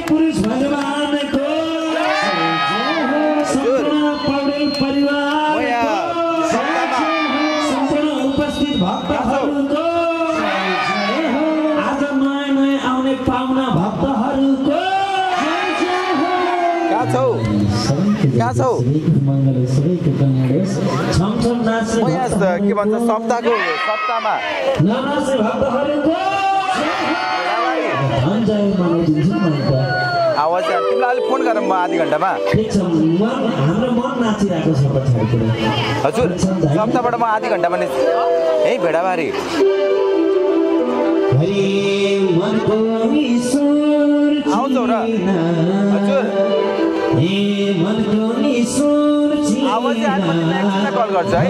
पुरुष भगवानको सम्पूर्ण पौडेल परिवारको सम्पूर्ण उपस्थित भक्तहरूको आज नयाँ नयाँ आउने पाहुना भक्तहरूको कहाँ छौ सबैको कल्याण छमछम नाच्ने के भन्छ सप्ताहमा ननाच्ने भक्तहरूको धनजय मनाइदिन्छु मैले त आवाज तिमीलाई अलि फोन गरौँ म आधी घण्टामा ठिक छ हाम्रो मन नाचिरहेको छ पछाडितिर हजुर सप्ताहबाट म आधी घण्टामा यही भेडाबारी आउँछौ र हजुर आवाज कल गर्छ है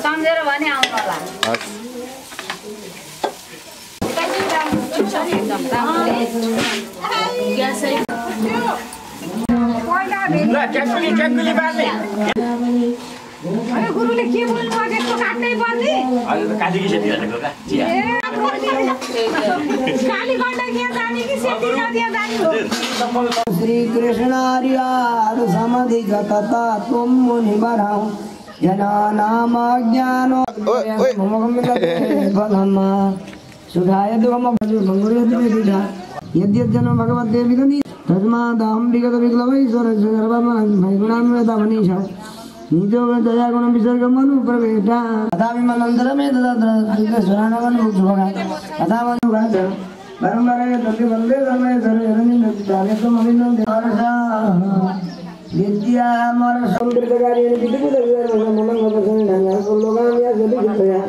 सम्झेर भने आउनु होला गुरुले के बोल्नु भएको काट्नै पर्ने कालीकी सेती भनेको का काली गण्डकी जाने कि सेती नदी जाने हो श्री कृष्ण हरिहर समाधि गतता तुम मुनि बराउ जना नाम ज्ञानो बलमा सुधाय दुगम भंगुरेदिदा यद्यज्जन भगवते विगनि तस्मादहं विगत विक्लवैश्वर सर्वमैगुणान्वेता मनीषा नीतो दया गुण विसर्ग मनु प्रवेटा अथाभिमनंतर में तथा स्वराणवन भुक्भगा अथावनुगाच परंपराय तति वंदे समय सर्वजन जाने तो ममिनो देवरसा विद्या मर संकृतकारी विद्युत ममंग पसन ढंगा लोगामिया जति कृपया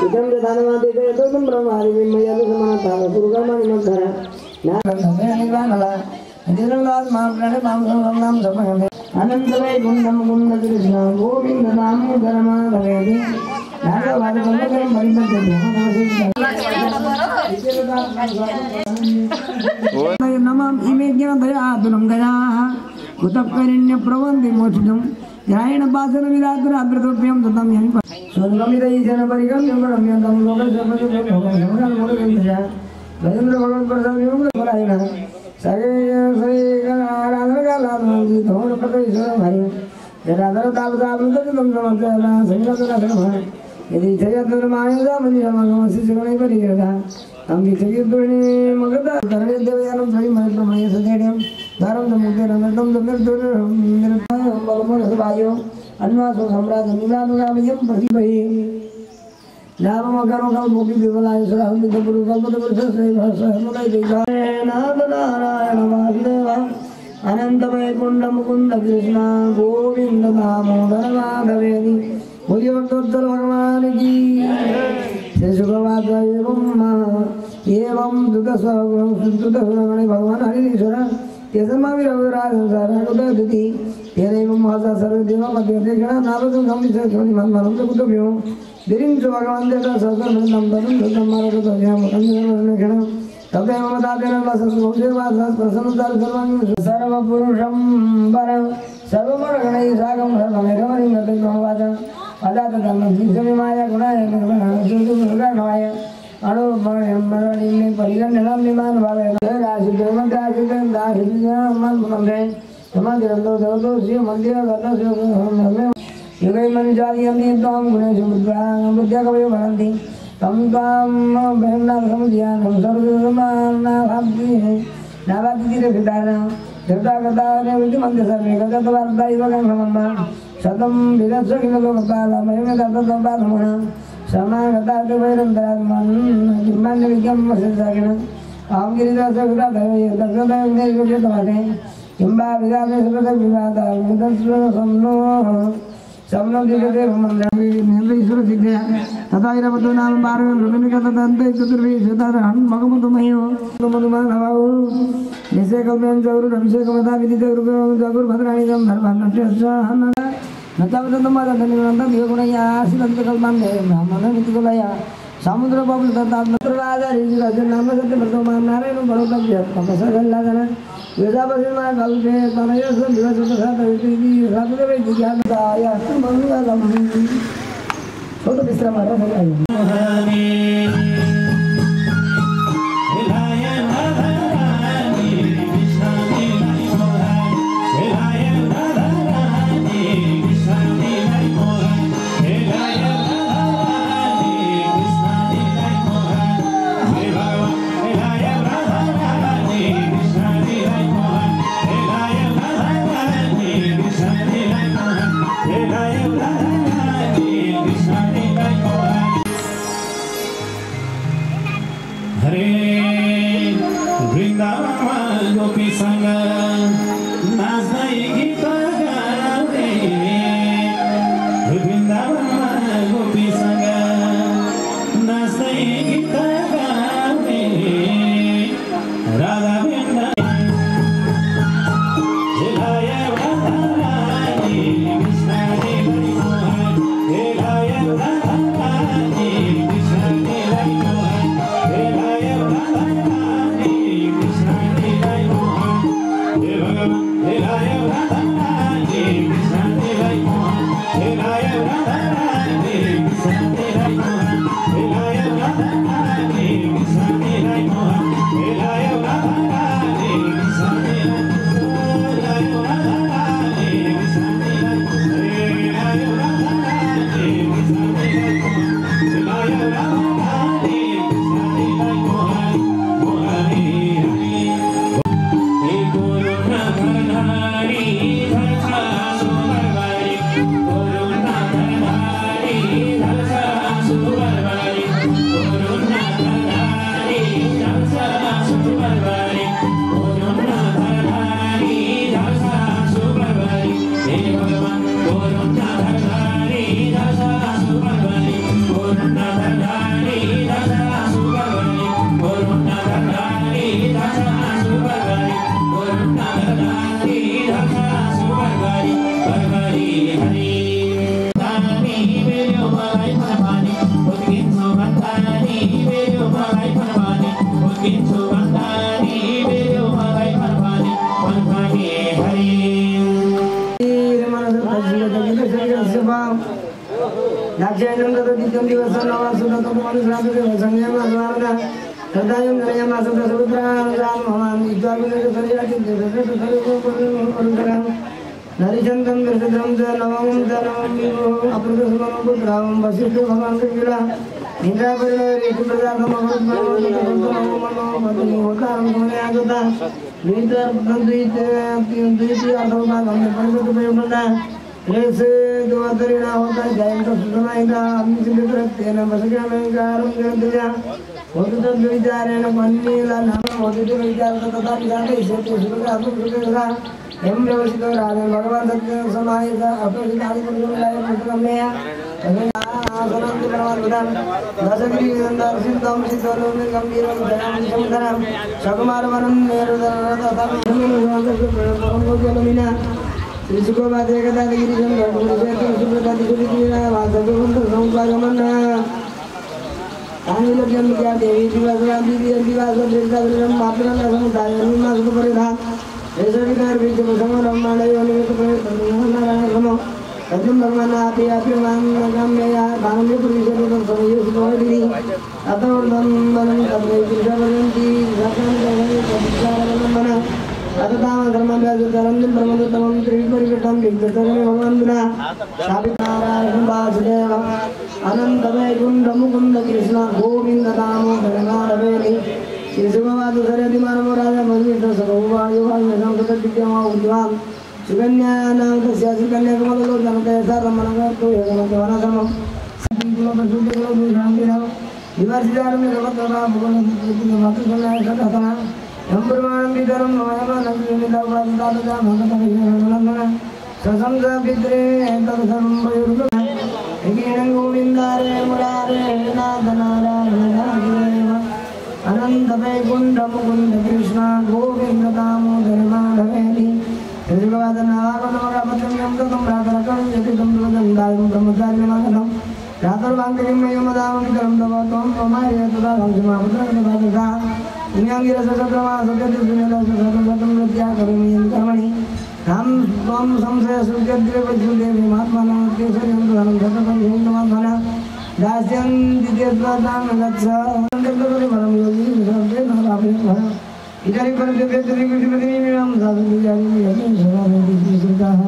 इदं दानवादे तो तुम ब्रह्मादि विमया समानता दुर्गामणि मधरा नागंधे निवानला दिनलाद महाप्राणे मामसं नाम समगमे अनंतवै गुंडम गुंड कृष्ण गोविंद नाम धर्माधवेदि नागवाद बंदकरम परिपद्यते नमः इमे ज्ञानदयातुलं गयाः कुतपकरिण्य प्रवन्ति मोक्षदं ध्यायेन पासन विरात्र अग्रतोप्यं ततं यं स्वर्गमिदैशन परिगम्यं परम्यं लोकस्य भगवन् भजेन्द्र भगवन् प्रसादं परायण सगे सगे आराधना कालादि धोर प्रदेशर भाई जराधर तालदाबंद तुम समझना संगतना धर्म यदि जयतुर मायदा मनि भगवान शिष्य परिगदा हम विचय दुनि मगदा करणे देवयानं सहि महत्वमय सदेड्यं धर्म मुक्ते रमतम निर्दुर निर्भय बलमो सबायो अन्वासो सम्राट निलानुगामयं प्रतिभय नाम करो कल भोगी विवलाय सरहम गुरु कल्पत पुरुष श्री सहमदय देवाय नाथ नारायण वासुदेव अनंत वैकुंठ मुकुंद कृष्ण गोविंद दामोदर माधवेदि बोलिए भक्तोत्तर भगवान की श्री सुखवास एवं दुत सुरगणे भगवान हरिश्वर यशमावि रघुराज संसार उदयति तेनैव महसा सर्वदेव मध्य देखना नारद संविष्ट मनमनं कुतुभ्यो दिरिंच भगवान देता सहस्रमृतं ततं ततं मार्गदर्शनं कंदनक्षणं तदेव मदादेन वासस्वदेवासः प्रसन्नतार सर्वांग सर्वपुरुषं परं सर्वमर्गणैः साकं सर्वमेकमणिं गतैर्वाच अजातधर्म विश्वमाया गुणाय निर्गुणाय अणुपर्यं परिगण्यं निमान भावे राशिदेवदाशिदेव दाशिदेवमन्मन्दे समाधिरन्दो देवतो श्री मन्दिर गतस्य युगे मनुजादियन्ति त्वां गुणेषु बुद्ध्याकवयो भवन्ति तं त्वां ब्रह्मसमुद्यानं सर्वसमानाभान्ति नाभातिरभिदानं देवतागताने विद्यमन्ते सर्वे गतवार्ता इव गङ्गमम्म शतं विदस्व किल लोकपालमयमे गतपालमुण समागताति वैरन्तरात्मन् किम्मान्यविज्ञं वसिताकिन आं गिरिदासगुराधवे दक्षदयं किम्बा विदामे सुपदविवादा विदस्व सम्नो Sablam jagate bhamam jangi nendra isura siddhya tata irapatu nam bharvan ruminika tatante chaturvi shetarahan bhagavatu mayo madhuman havau nise kalpam jagur abhishek mata vidhi jagur bhadrani jam dharvan natyasya hanara natavadatam madhani nanta diyagunaya siddhanta kalpam de brahmana nitikulaya samudra bablu tata natralaja rizirajan nama satya bhartaman narayana bharotabhya tapasajallagana Vedabhasima kalpe tanayasa divasata viti sadhave jnanadaya mangalam. Soto visramara sahaja. ससंग पित्रे तदसं प्रयुक्त एकेन गोविंदारे मुरारे नाथ नारायण नाथदेव अनंत वैकुंठ मुकुंद कृष्ण गोविंद दामोदर माधवेति श्रीवादनागमनमरापत्रयं ततं रातरकं यतितं दुर्गन्धायं ब्रह्मचार्यमागतं रातर्वाङ्किरिमयमदामं तवत्वं ममाय तदा वंशमापुत्रगतभागता पुण्यांगिरसक्रमा सत्यतिर्विनदससतं नृत्या करोमि कर्मणि राम त्वं संशयसुखद्रेवदेवी महात्मनः केशरिं धनं धनं जैनमात्मनः दास्यं द्वितीयद्वादां गच्छ परं योगी विश्वते नारायणः इदानीं परस्य वेदने विधिपतिनिमिषं साधुविचारिं यज्ञं सदावेदि श्रीकृतः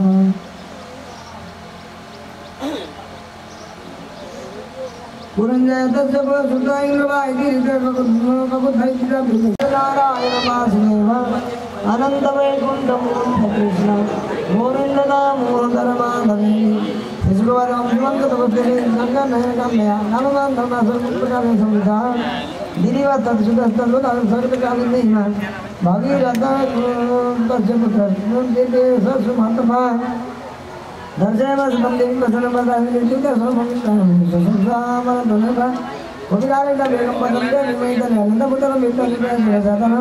पुरञ्जयतस्य सुता इन्द्रवायुर्गकुद्धैतिरायणवासुदेव अनन्तवैकुण्ठं कृष्ण गोविन्ददामोदरमाधवेति शिशुकुमारं श्रीमन्ततपस्विनी गङ्गानयनकम्यया नाममान्तर्नासर्वप्रकारे संहिता गिरिवत्तत्सुतस्तद्वत्सर्वकालिन्दैः भगीरथस्य पुत्रः ससुमातमः दर्शयमस्तं देवीं वसनपदाः कोटिकारेकं वदन्ते निमेतने अनन्तपुत्रं वित्तनिवेशनं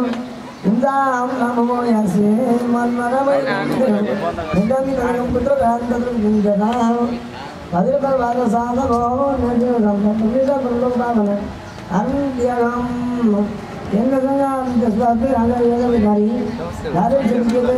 इंदां नमो यासे मन्मरवैकुण्ठं पुत्रकान्तं गुञ्जनाः भद्रपरवादसाधवो नजरं नटविषपुल्लोकामन अन्त्यगं यङ्गसंगां जस्वाति रागविहारी धारे चित्ते